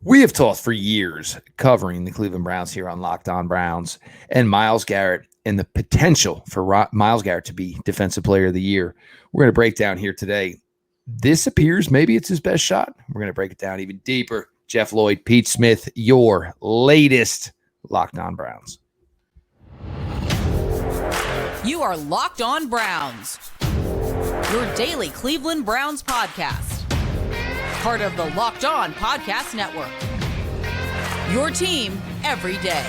We have talked for years covering the Cleveland Browns here on Locked On Browns and Myles Garrett and the potential for Myles Garrett to be Defensive Player of the Year. We're going to break down here today. This appears maybe it's his best shot. We're going to break it down even deeper. Jeff Lloyd, Pete Smith, your latest Locked On Browns. You are Locked On Browns, your daily Cleveland Browns podcast. Part of the Locked On Podcast Network. Your team every day.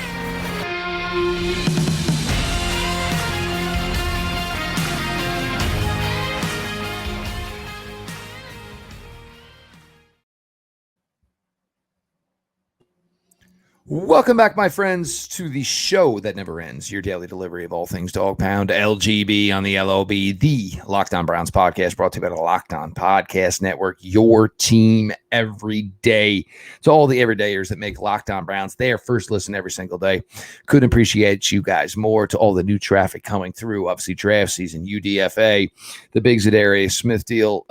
Welcome back, my friends, to the show that never ends, your daily delivery of all things Dog Pound, LGB on the LOB, the Locked On Browns podcast, brought to you by the Locked On Podcast Network, your team every day. To all the everydayers that make Locked On Browns their first listen every single day. Couldn't appreciate you guys more. To all the new traffic coming through, obviously draft season, UDFA, the Big Zedarius Smith deal,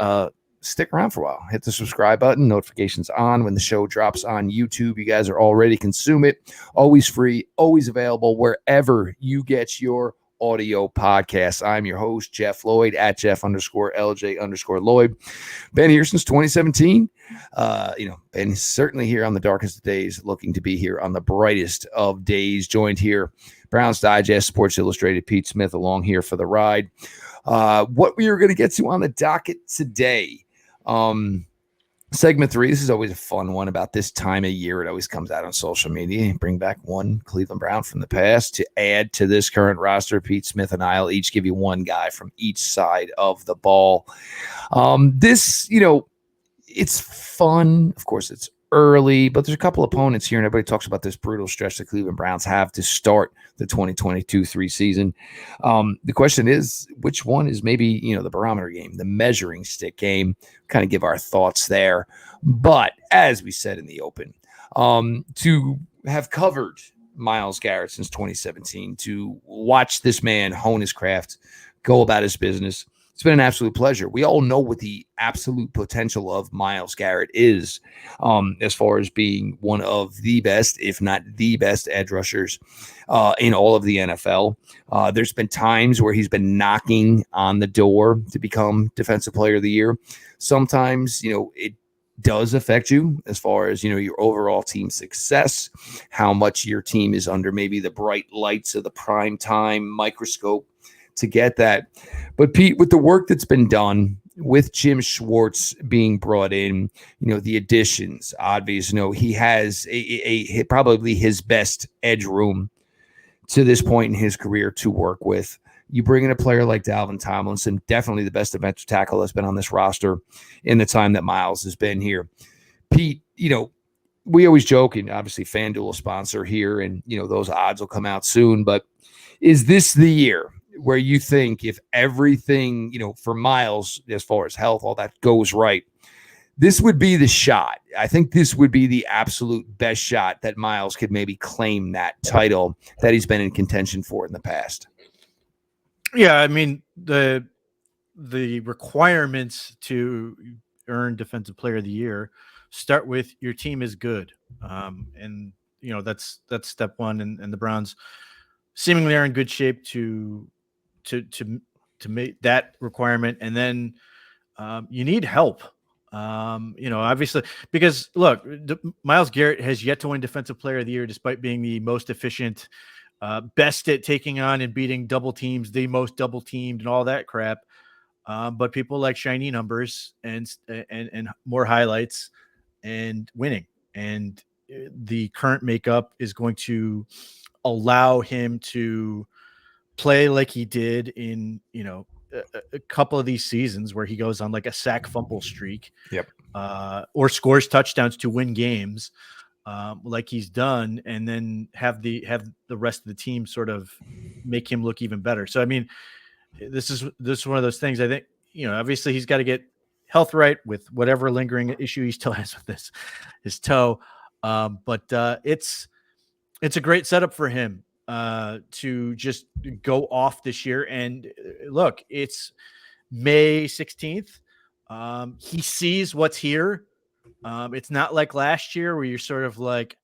stick around for a while. Hit the subscribe button. Notifications on when the show drops on YouTube. You guys are already consume it. Always free, always available wherever you get your audio podcasts. I'm your host, Jeff Lloyd, at Jeff_LJ_Lloyd. Been here since 2017. Been certainly here on the darkest of days, looking to be here on the brightest of days. Joined here, Browns Digest, Sports Illustrated, Pete Smith along here for the ride. What we are going to get to on the docket today. Segment 3, this is always a fun one about this time of year. It always comes out on social media. Bring back one Cleveland Brown from the past to add to this current roster. Pete Smith and I will each give you one guy from each side of the ball. It's fun. Of course, it's early, but there's a couple opponents here, and everybody talks about this brutal stretch the Cleveland Browns have to start the 2022-3 season. The question is, which one is maybe, the barometer game, the measuring stick game? Kind of give our thoughts there. But as we said in the open, to have covered Myles Garrett since 2017, to watch this man hone his craft, go about his business, it's been an absolute pleasure. We all know what the absolute potential of Myles Garrett is, as far as being one of the best, if not the best, edge rushers in all of the NFL. There's been times where he's been knocking on the door to become Defensive Player of the Year. Sometimes, it does affect you as far as, your overall team success, how much your team is under maybe the bright lights of the prime time microscope to get that. But Pete, with the work that's been done, with Jim Schwartz being brought in, the additions, obvious, he has a probably his best edge room to this point in his career to work with. You bring in a player like Dalvin Tomlinson, definitely the best defensive tackle that's been on this roster in the time that Myles has been here. Pete, we always joke, and obviously FanDuel a sponsor here, and those odds will come out soon, but is this the year where you think if everything, for Myles, as far as health, all that goes right, this would be the shot? I think this would be the absolute best shot that Myles could maybe claim that title that he's been in contention for in the past. Yeah, I mean, the requirements to earn Defensive Player of the Year start with your team is good. And that's step one. And the Browns seemingly are in good shape to make that requirement. And then you need help. Obviously, because look, Myles Garrett has yet to win Defensive Player of the Year, despite being the most efficient, best at taking on and beating double teams, the most double teamed and all that crap. But people like shiny numbers and more highlights and winning. And the current makeup is going to allow him to play like he did in, a couple of these seasons where he goes on like a sack fumble streak. Yep. Or scores touchdowns to win games, like he's done, and then have the rest of the team sort of make him look even better. So, I mean, this is one of those things. I think, obviously he's got to get health right with whatever lingering issue he still has with his toe. But it's a great setup for him to just go off this year. And look, it's May 16th. He sees what's here. It's not like last year where you're sort of like,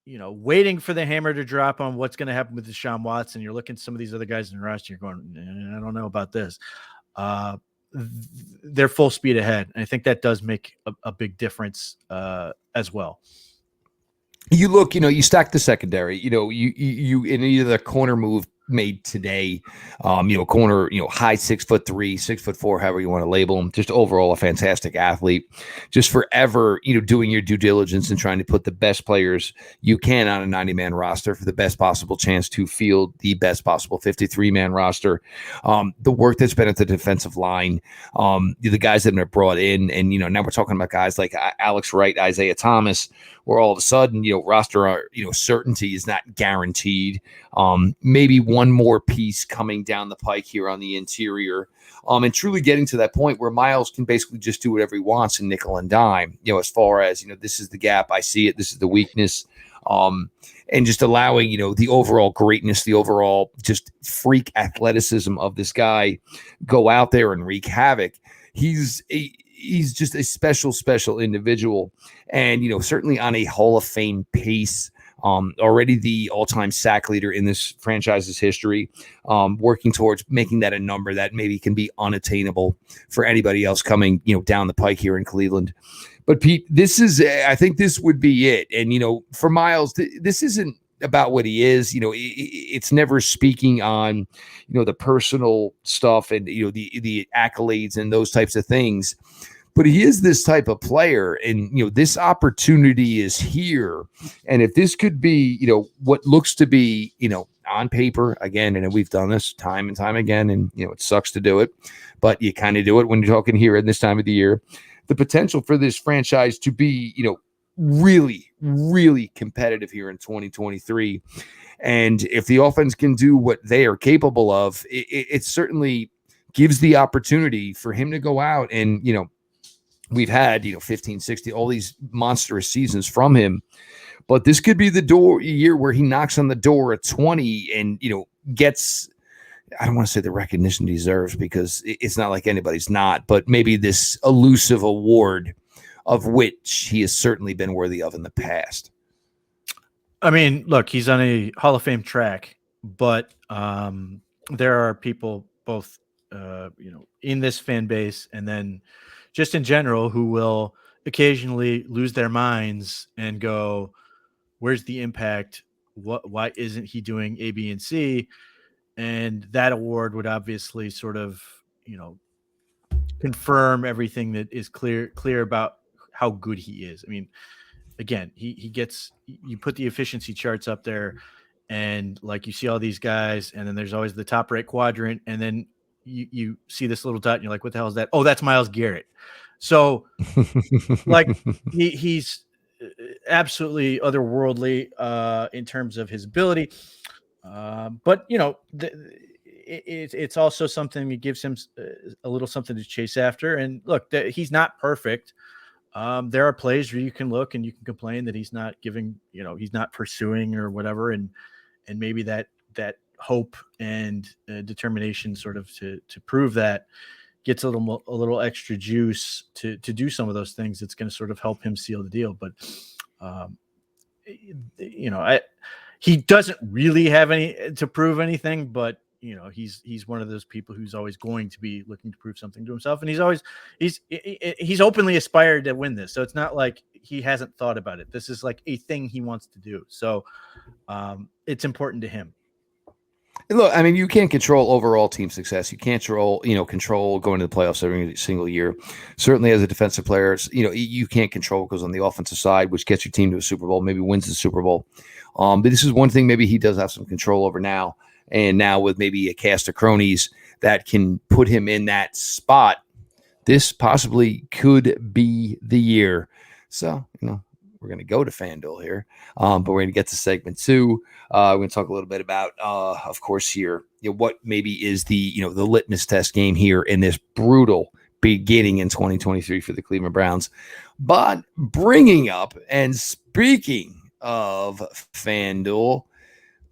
waiting for the hammer to drop on what's going to happen with Deshaun Watson. You're looking at some of these other guys in the roster, you're going, I don't know about this. They're full speed ahead. And I think that does make a big difference as well. You look, you stack the secondary, you in either the corner move made today, corner, high 6'3", 6'4", however you want to label him, just overall a fantastic athlete, just forever, doing your due diligence and trying to put the best players you can on a 90-man roster for the best possible chance to field the best possible 53-man roster. The work that's been at the defensive line, the guys that have been brought in, and, now we're talking about guys like Alex Wright, Isaiah Thomas, where all of a sudden, roster, certainty is not guaranteed. Maybe one more piece coming down the pike here on the interior, and truly getting to that point where Myles can basically just do whatever he wants in nickel and dime, as far as, this is the gap, I see it, this is the weakness, and just allowing, the overall greatness, the overall just freak athleticism of this guy go out there and wreak havoc. He's just a special individual, and, certainly on a Hall of Fame pace. Already the all-time sack leader in this franchise's history, working towards making that a number that maybe can be unattainable for anybody else coming, down the pike here in Cleveland. But Pete, I think this would be it. And, for Myles, this isn't about what he is. It's never speaking on, the personal stuff and, the accolades and those types of things. But he is this type of player, and, this opportunity is here. And if this could be, what looks to be, on paper, again, and we've done this time and time again, and, it sucks to do it, but you kind of do it when you're talking here at this time of the year, the potential for this franchise to be, really, really competitive here in 2023. And if the offense can do what they are capable of, it certainly gives the opportunity for him to go out and, we've had, 15, 60, all these monstrous seasons from him, but this could be the year where he knocks on the door at 20 and, gets, I don't want to say the recognition he deserves, because it's not like anybody's not, but maybe this elusive award of which he has certainly been worthy of in the past. I mean, look, he's on a Hall of Fame track, but there are people both, in this fan base and then just in general who will occasionally lose their minds and go, where's the impact? Why isn't he doing A, B, and C? And that award would obviously sort of, confirm everything that is clear about how good he is. I mean, again, he gets, you put the efficiency charts up there, and like you see all these guys, and then there's always the top right quadrant, and then you see this little dot and you're like, what the hell is that? Oh, that's Myles Garrett. So like he's absolutely otherworldly in terms of his ability. But it's also something that gives him a little something to chase after. And look, he's not perfect. There are plays where you can look and you can complain that he's not giving, he's not pursuing or whatever. And maybe that hope and determination sort of to prove that gets a little extra juice to do some of those things. It's going to sort of help him seal the deal. But, he doesn't really have any to prove anything, but he's one of those people who's always going to be looking to prove something to himself. And he's openly aspired to win this. So it's not like he hasn't thought about it. This is like a thing he wants to do. So it's important to him. Look, I mean, you can't control overall team success. You can't control going to the playoffs every single year. Certainly as a defensive player, you can't control what goes on the offensive side, which gets your team to a Super Bowl, maybe wins the Super Bowl. But this is one thing maybe he does have some control over now. And now with maybe a cast of cronies that can put him in that spot, this possibly could be the year. So, we're going to go to FanDuel here, but we're going to get to segment 2. We're going to talk a little bit about, of course, here, what maybe is the litmus test game here in this brutal beginning in 2023 for the Cleveland Browns. But bringing up and speaking of FanDuel,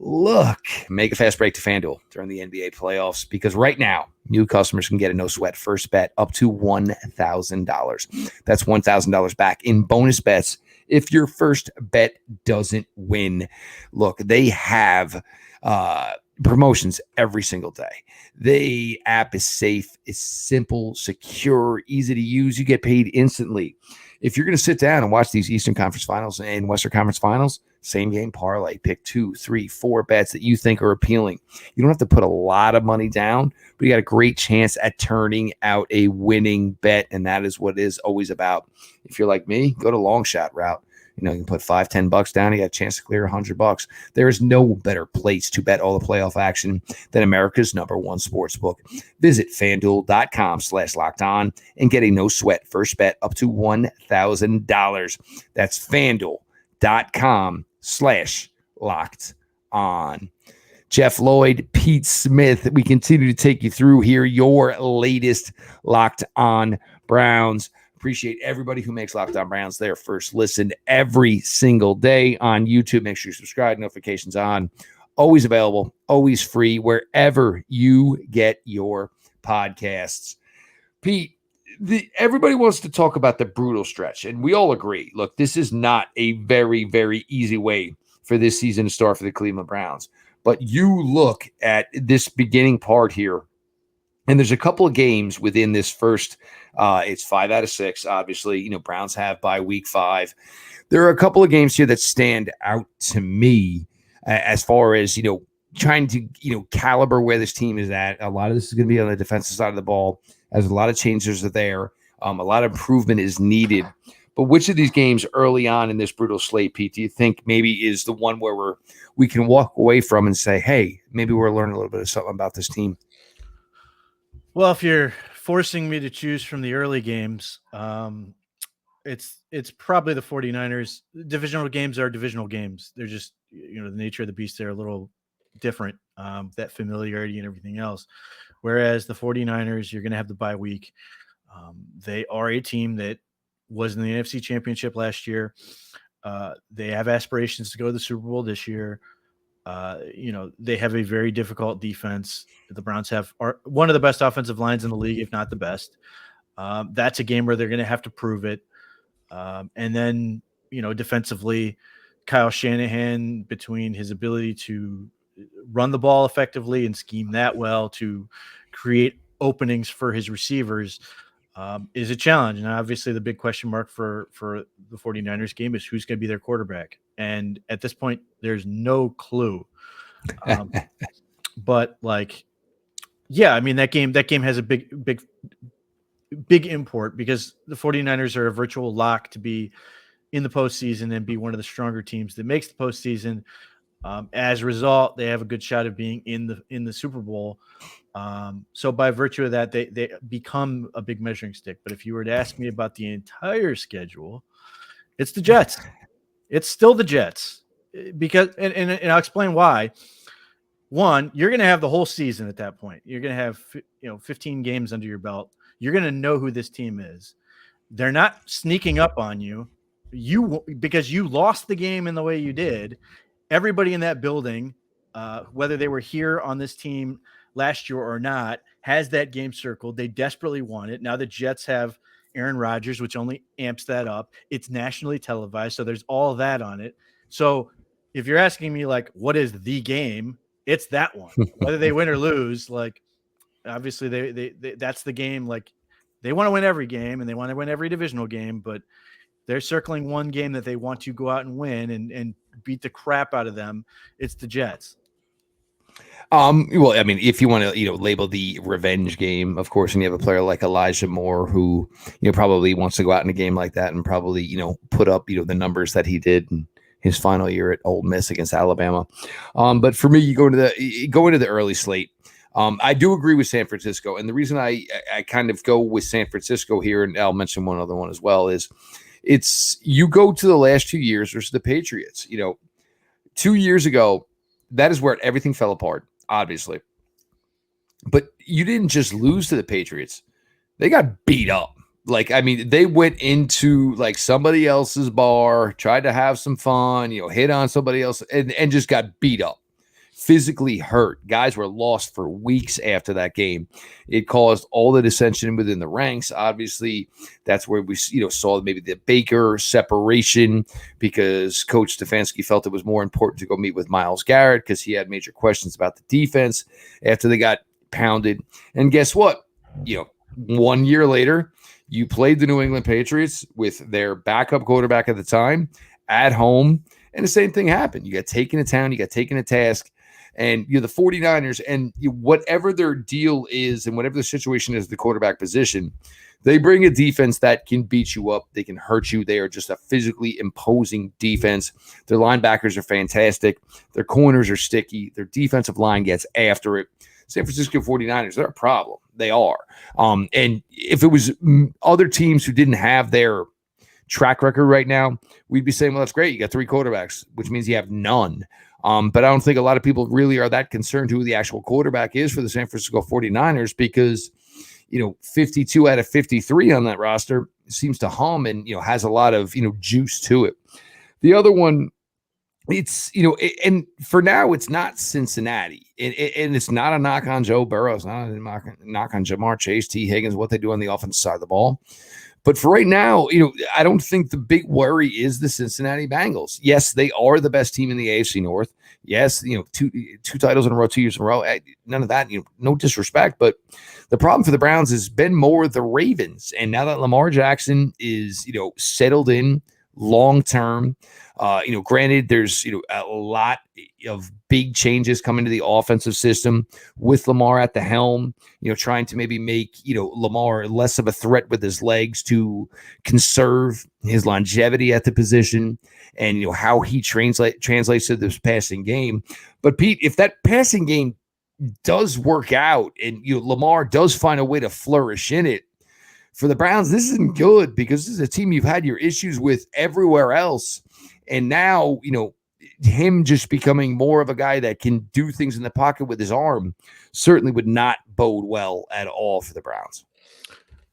Look, make a fast break to FanDuel during the NBA playoffs because right now, new customers can get a no-sweat first bet up to $1,000. That's $1,000 back in bonus bets if your first bet doesn't win. Look, they have promotions every single day. The app is safe, it's simple, secure, easy to use. You get paid instantly. If you're going to sit down and watch these Eastern Conference Finals and Western Conference Finals, same game parlay, pick 2, 3, 4 bets that you think are appealing. You don't have to put a lot of money down, but you got a great chance at turning out a winning bet, and that is what it is always about. If you're like me, go to long shot route. You can put $5-10 down. You got a chance to clear $100. There is no better place to bet all the playoff action than America's #1 sportsbook. Visit FanDuel.com/lockedon and get a no sweat first bet up to $1,000. That's FanDuel.com/lockedon. Jeff Lloyd, Pete Smith, we continue to take you through here your latest Locked On Browns. Appreciate everybody who makes Locked On Browns their first listen every single day on YouTube. Make sure you subscribe, notifications on. Always available, always free, wherever you get your podcasts. Pete, everybody wants to talk about the brutal stretch, and we all agree. Look, this is not a very, very easy way for this season to start for the Cleveland Browns. But you look at this beginning part here, and there's a couple of games within this first it's 5 out of 6, obviously. Browns have by week 5. There are a couple of games here that stand out to me as far as, trying to, caliber where this team is at. A lot of this is going to be on the defensive side of the ball, as a lot of changes are there. A lot of improvement is needed. But which of these games early on in this brutal slate, Pete, do you think maybe is the one where we can walk away from and say, hey, maybe we're learning a little bit of something about this team? Well, if you're forcing me to choose from the early games, it's probably the 49ers. Divisional games are divisional games. They're just, the nature of the beast, they're a little different, that familiarity and everything else. Whereas the 49ers, you're going to have the bye week. They are a team that was in the NFC Championship last year. They have aspirations to go to the Super Bowl this year. They have a very difficult defense. The Browns are one of the best offensive lines in the league, if not the best. That's a game where they're going to have to prove it. And then, defensively, Kyle Shanahan, between his ability to run the ball effectively and scheme that well to create openings for his receivers, is a challenge. And obviously the big question mark for the 49ers game is who's going to be their quarterback. And at this point, there's no clue. But that game has a big import because the 49ers are a virtual lock to be in the postseason and be one of the stronger teams that makes the postseason. As a result, they have a good shot of being in the Super Bowl. So by virtue of that, they become a big measuring stick. But if you were to ask me about the entire schedule, it's the Jets. It's still the Jets because, and I'll explain why. One, you're going to have the whole season at that point. You're going to have 15 games under your belt. You're going to know who this team is. They're not sneaking up on you. Because you lost the game in the way you did. Everybody in that building, whether they were here on this team last year or not, has that game circled. They desperately want it. Now the Jets have Aaron Rodgers, which only amps that up. It's nationally televised, so there's all that on it. So if you're asking me, what is the game, it's that one. Whether they win or lose, obviously they that's the game. They want to win every game, and they want to win every divisional game, but they're circling one game that they want to go out and win and beat the crap out of them. It's the Jets. Well, I mean, if you want to, label the revenge game, of course, and you have a player like Elijah Moore who, probably wants to go out in a game like that and probably, put up, the numbers that he did in his final year at Ole Miss against Alabama. But for me, you go into the early slate. I do agree with San Francisco, and the reason I kind of go with San Francisco here, and I'll mention one other one as well, is you go to the last 2 years versus the Patriots. 2 years ago, that is where everything fell apart, obviously. But you didn't just lose to the Patriots. They got beat up. They went into somebody else's bar, tried to have some fun, hit on somebody else and just got beat up. physically hurt. Guys were lost for weeks after that game. It caused all the dissension within the ranks. Obviously, that's where we saw maybe the Baker separation, because Coach Stefanski felt it was more important to go meet with Myles Garrett because he had major questions about the defense after they got pounded. And guess what? 1 year later, you played the New England Patriots with their backup quarterback at the time at home, and the same thing happened. You got taken to town, you got taken to task, and you're the 49ers, and whatever their deal is and whatever the situation is, the quarterback position, they bring a defense that can beat you up. They can hurt you. They are just a physically imposing defense. Their linebackers are fantastic. Their corners are sticky. Their defensive line gets after it. San Francisco 49ers, they're a problem. They are. And if it was other teams who didn't have their track record right now, we'd be saying, well, that's great. You got 3 quarterbacks, which means you have none. But I don't think a lot of people really are that concerned who the actual quarterback is for the San Francisco 49ers, because 52 out of 53 on that roster seems to hum and has a lot of juice to it. The other one, it's and for now it's not Cincinnati, and it's not a knock on Joe Burrow, it's not a knock on Jamar Chase, T. Higgins, what they do on the offensive side of the ball. But for right now, I don't think the big worry is the Cincinnati Bengals. Yes, they are the best team in the AFC North. Yes, two titles in a row, 2 years in a row. None of that, no disrespect. But the problem for the Browns has been more the Ravens. And now that Lamar Jackson is, settled in long-term, granted, there's, a lot of big changes coming to the offensive system with Lamar at the helm, trying to maybe make, Lamar less of a threat with his legs to conserve his longevity at the position and, how he translates to this passing game. But Pete, if that passing game does work out and Lamar does find a way to flourish in it, for the Browns, this isn't good, because this is a team you've had your issues with everywhere else. And now, him just becoming more of a guy that can do things in the pocket with his arm certainly would not bode well at all for the Browns.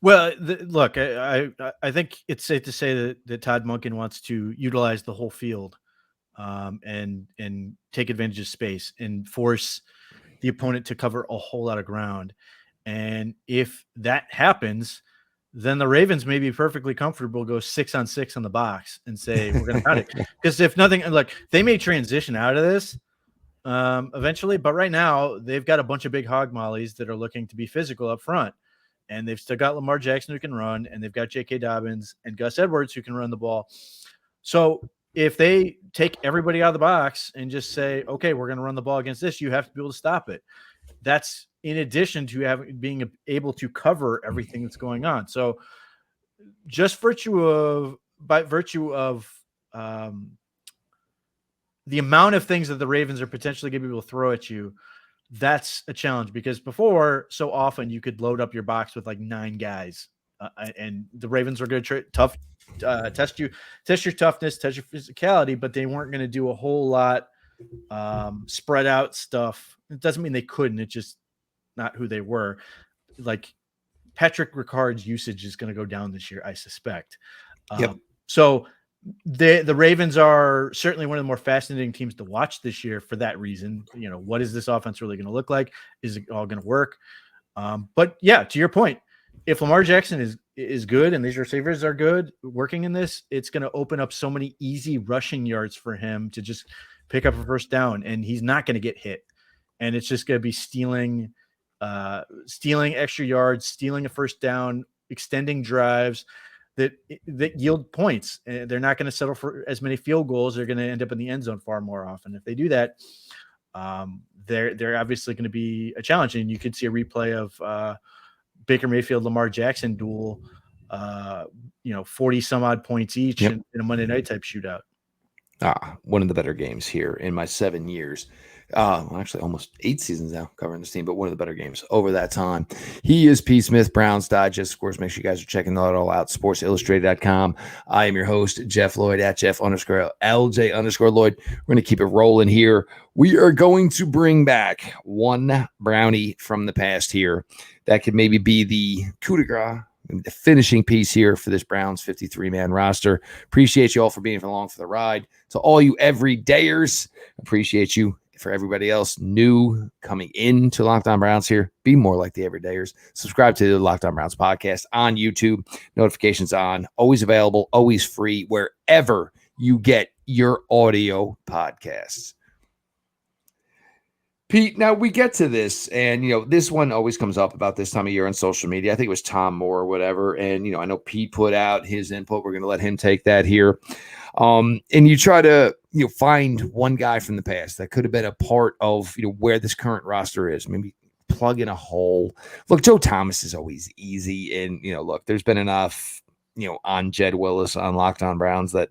Well, look, I think it's safe to say that Todd Monken wants to utilize the whole field and take advantage of space and force the opponent to cover a whole lot of ground. And if that happens, then the Ravens may be perfectly comfortable, go 6-on-6 on the box and say, we're going to pound it. Because if nothing, look, they may transition out of this eventually, but right now they've got a bunch of big hog mollies that are looking to be physical up front. And they've still got Lamar Jackson who can run, and they've got J.K. Dobbins and Gus Edwards who can run the ball. So if they take everybody out of the box and just say, okay, we're going to run the ball against this, you have to be able to stop it. That's in addition to being able to cover everything that's going on. So just by virtue of the amount of things that the Ravens are potentially going to be able to throw at you, that's a challenge, because before, so often you could load up your box with like 9 guys and the Ravens were going to test your toughness, test your physicality, but they weren't going to do a whole lot spread out stuff. It doesn't mean they couldn't. It's just not who they were. Like Patrick Ricard's usage is going to go down this year, I suspect. Yep. So the Ravens are certainly one of the more fascinating teams to watch this year for that reason. What is this offense really going to look like? Is it all going to work? But yeah, to your point, if Lamar Jackson is good and these receivers are good working in this, it's going to open up so many easy rushing yards for him to just pick up a first down, and he's not going to get hit. And it's just going to be stealing extra yards, stealing a first down, extending drives that yield points. And they're not going to settle for as many field goals. They're going to end up in the end zone far more often. If they do that, they're obviously going to be a challenge. And you could see a replay of Baker Mayfield, Lamar Jackson duel, 40 some odd points each in a Monday night type shootout. One of the better games here in my 7 years. Actually almost 8 seasons now covering this team, but one of the better games over that time. He is Pete Smith, Browns Digest. Of course, make sure you guys are checking that all out, sportsillustrated.com. I am your host, Jeff Lloyd, at Jeff_LJ_Lloyd. We're going to keep it rolling here. We are going to bring back one brownie from the past here that could maybe be the coup de grace, the finishing piece here for this Browns 53-man roster. Appreciate you all for being along for the ride. To all you everydayers, appreciate you for everybody else new coming into Locked On Browns here, be more like the everydayers. Subscribe to the Locked On Browns podcast on YouTube. Notifications on, always available, always free, wherever you get your audio podcasts. Pete, now we get to this, and, this one always comes up about this time of year on social media. I think it was Tom Moore or whatever. And, I know Pete put out his input. We're going to let him take that here. And you try to, find one guy from the past that could have been a part of, where this current roster is. Maybe plug in a hole. Look, Joe Thomas is always easy. And, look, there's been enough, on Jed Willis on Locked On Browns that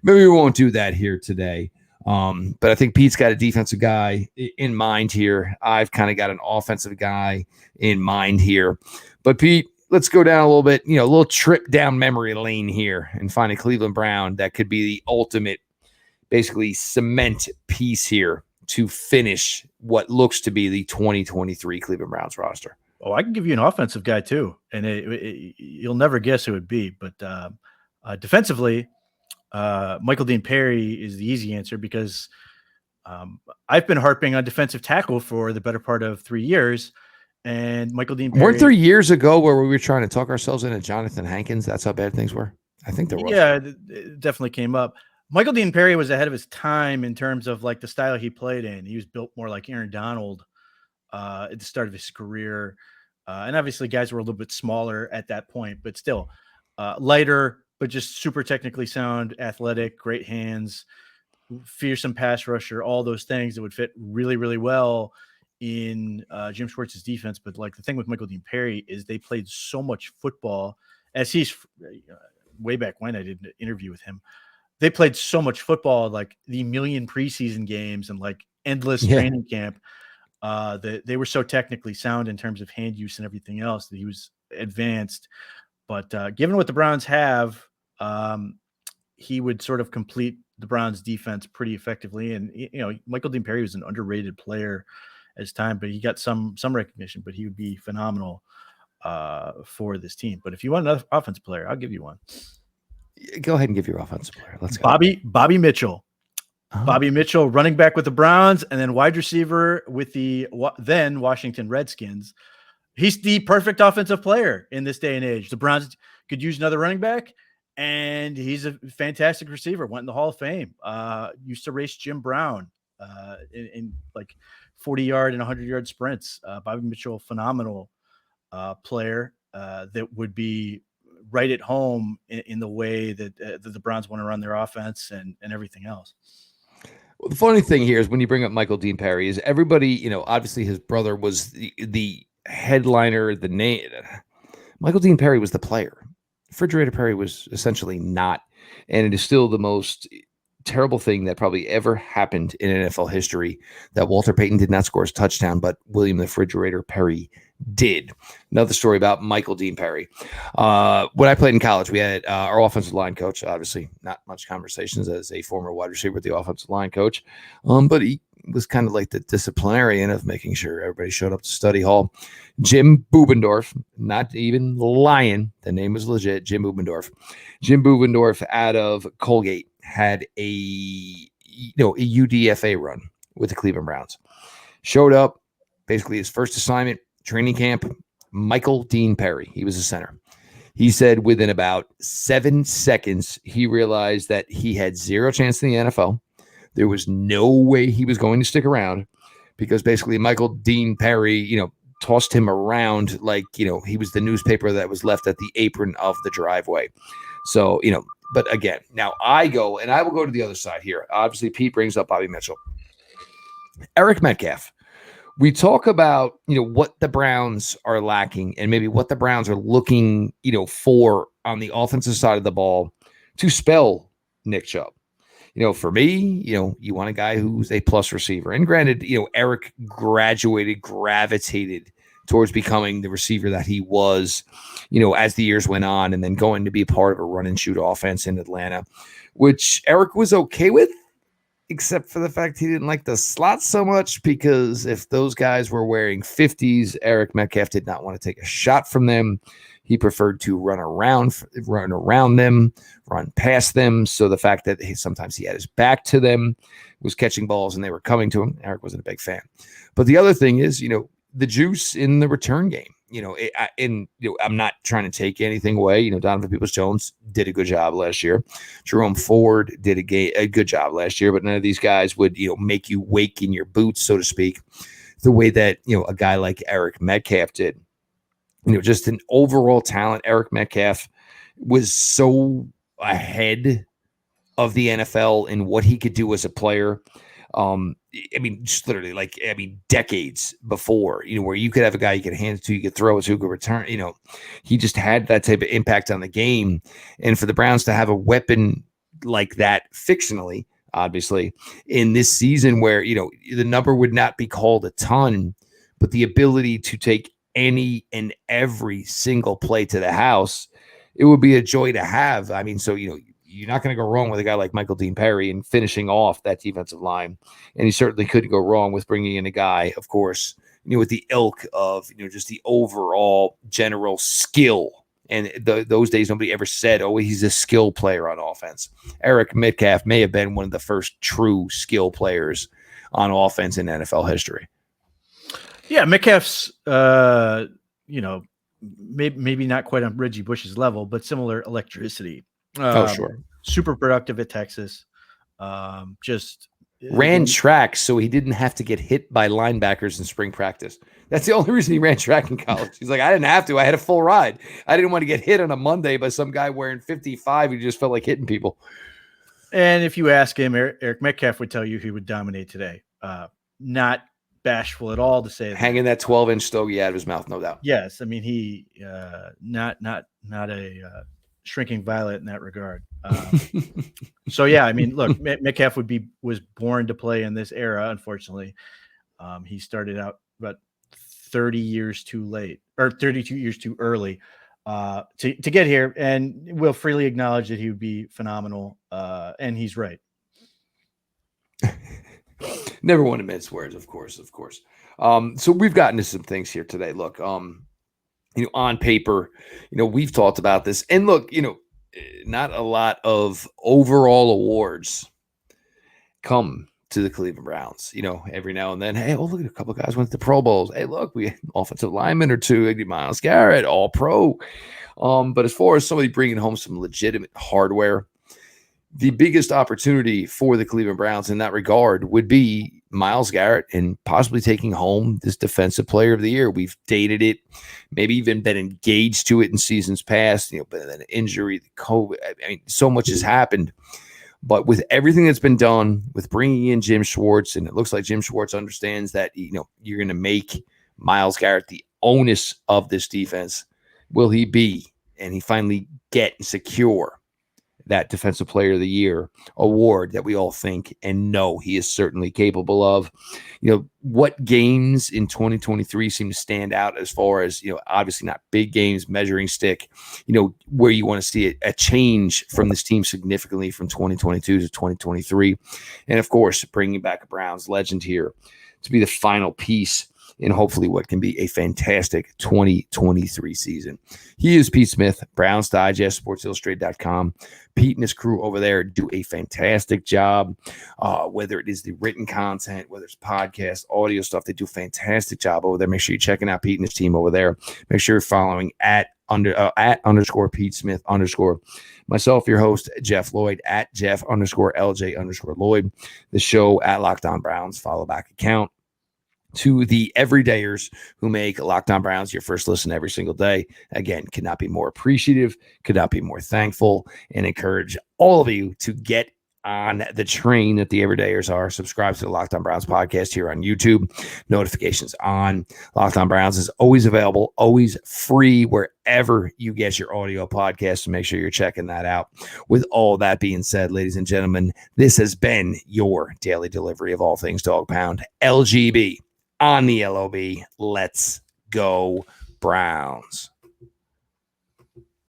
maybe we won't do that here today. But I think Pete's got a defensive guy in mind here. I've kind of got an offensive guy in mind here. But Pete, let's go down a little bit, a little trip down memory lane here and find a Cleveland Brown that could be the ultimate, basically cement piece here to finish what looks to be the 2023 Cleveland Browns roster. Oh, I can give you an offensive guy too, and you'll never guess who it would be. But defensively, Michael Dean Perry is the easy answer because I've been harping on defensive tackle for the better part of 3 years, and Michael Dean Perry. Weren't there years ago where we were trying to talk ourselves into Jonathan Hankins? That's how bad things were. I think there was. Yeah, it definitely came up. Michael Dean Perry was ahead of his time in terms of like the style he played in. He was built more like Aaron Donald at the start of his career. And obviously guys were a little bit smaller at that point, but still lighter, but just super technically sound, athletic, great hands, fearsome pass rusher, all those things that would fit really, really well in Jim Schwartz's defense. But like the thing with Michael Dean Perry is they played so much football, as he's way back when I did an interview with him. They played so much football, like the million preseason games and like endless training camp. That they were so technically sound in terms of hand use and everything else that he was advanced. But given what the Browns have, he would sort of complete the Browns defense pretty effectively. And, Michael Dean Perry was an underrated player at his time, but he got some recognition, but he would be phenomenal for this team. But if you want another offensive player, I'll give you one. Go ahead and give your offensive player. Let's go. Bobby Mitchell. Oh. Bobby Mitchell, running back with the Browns, and then wide receiver with the then Washington Redskins. He's the perfect offensive player in this day and age. The Browns could use another running back, and he's a fantastic receiver. Went in the Hall of Fame. Used to race Jim Brown in like 40-yard and 100-yard sprints. Bobby Mitchell, phenomenal player that would be right at home in the way that the Browns want to run their offense and everything else. Well, the funny thing here is when you bring up Michael Dean Perry is everybody, obviously his brother was the headliner, the name. Michael Dean Perry was the player. Refrigerator Perry was essentially not. And it is still the most terrible thing that probably ever happened in NFL history that Walter Payton did not score his touchdown, but William the Refrigerator Perry did. Another story about Michael Dean Perry. When I played in college, we had our offensive line coach, obviously not much conversations as a former wide receiver with the offensive line coach, but he was kind of like the disciplinarian of making sure everybody showed up to study hall. Jim Bubendorf, not even lying, the name was legit, Jim Bubendorf. Jim Bubendorf out of Colgate had a UDFA run with the Cleveland Browns. Showed up, basically his first assignment, training camp, Michael Dean Perry. He was a center. He said within about 7 seconds, he realized that he had zero chance in the NFL. There was no way he was going to stick around because basically Michael Dean Perry, tossed him around like, he was the newspaper that was left at the apron of the driveway. So, but again, now I will go to the other side here. Obviously, Pete brings up Bobby Mitchell. Eric Metcalf. We talk about, what the Browns are lacking and maybe what the Browns are looking, for on the offensive side of the ball to spell Nick Chubb. For me, you want a guy who's a plus receiver. And granted, Eric gravitated towards becoming the receiver that he was, as the years went on, and then going to be a part of a run and shoot offense in Atlanta, which Eric was okay with. except for the fact he didn't like the slot so much, because if those guys were wearing 50s, Eric Metcalf did not want to take a shot from them. He preferred to run around them, run past them. So the fact that sometimes he had his back to them, was catching balls and they were coming to him, Eric wasn't a big fan. But the other thing is, the juice in the return game. I'm not trying to take anything away. Donovan Peoples-Jones did a good job last year. Jerome Ford did a good job last year, but none of these guys would, make you wake in your boots, so to speak, the way that, a guy like Eric Metcalf did. Just an overall talent. Eric Metcalf was so ahead of the NFL in what he could do as a player. Just literally decades before, where you could have a guy you could hand it to, you could throw it to, you could return, he just had that type of impact on the game. And for the Browns to have a weapon like that fictionally, obviously, in this season where, the number would not be called a ton, but the ability to take any and every single play to the house, it would be a joy to have. You're not going to go wrong with a guy like Michael Dean Perry and finishing off that defensive line. And you certainly couldn't go wrong with bringing in a guy, of course, with the ilk of, just the overall general skill. And those days, nobody ever said, oh, he's a skill player on offense. Eric Metcalf may have been one of the first true skill players on offense in NFL history. Yeah, Metcalf's, maybe not quite on Reggie Bush's level, but similar electricity. Sure. Super productive at Texas. Just ran track so he didn't have to get hit by linebackers in spring practice. That's the only reason he ran track in college. He's like, I didn't have to. I had a full ride. I didn't want to get hit on a Monday by some guy wearing 55 who just felt like hitting people. And if you ask him, Eric Metcalf would tell you he would dominate today. Not bashful at all to say that. Hanging that 12-inch stogie out of his mouth, no doubt. Yes, he not a shrinking violet in that regard. So yeah, look, Metcalf was born to play in this era. Unfortunately, he started out about 30 years too late, or 32 years too early to get here, and we'll freely acknowledge that he would be phenomenal. And he's right. Never want to mince words, of course. So we've gotten to some things here today. Look, on paper, we've talked about this, and look, not a lot of overall awards come to the Cleveland Browns. Every now and then, hey, look at a couple of guys went to the Pro Bowls. Hey, look, we had offensive lineman or two, Myles Garrett, all pro. But as far as somebody bringing home some legitimate hardware, the biggest opportunity for the Cleveland Browns in that regard would be Myles Garrett and possibly taking home this Defensive Player of the Year. We've dated it, maybe even been engaged to it in seasons past, but then injury, the COVID, so much has happened. But with everything that's been done, with bringing in Jim Schwartz, and it looks like Jim Schwartz understands that, you're going to make Myles Garrett the onus of this defense. Will he be? And he finally get and secure that Defensive Player of the Year award that we all think and know he is certainly capable of. What games in 2023 seem to stand out as far as, obviously not big games, measuring stick, where you want to see a change from this team significantly from 2022 to 2023. And of course, bringing back a Browns legend here to be the final piece in hopefully what can be a fantastic 2023 season. He is Pete Smith, Browns Digest, SportsIllustrated.com. Pete and his crew over there do a fantastic job, whether it is the written content, whether it's podcasts, audio stuff. They do a fantastic job over there. Make sure you're checking out Pete and his team over there. Make sure you're following at _ Pete Smith _ myself, your host, Jeff Lloyd, at Jeff _ LJ _ Lloyd. The show at Locked On Browns, follow back account. To the everydayers who make Locked On Browns your first listen every single day. Again, could not be more appreciative, could not be more thankful, and encourage all of you to get on the train that the everydayers are. Subscribe to the Locked On Browns podcast here on YouTube. Notifications on. Locked On Browns is always available, always free wherever you get your audio podcast. So make sure you're checking that out. With all that being said, ladies and gentlemen, this has been your daily delivery of all things Dog Pound. LGB on the LOB. Let's go Browns.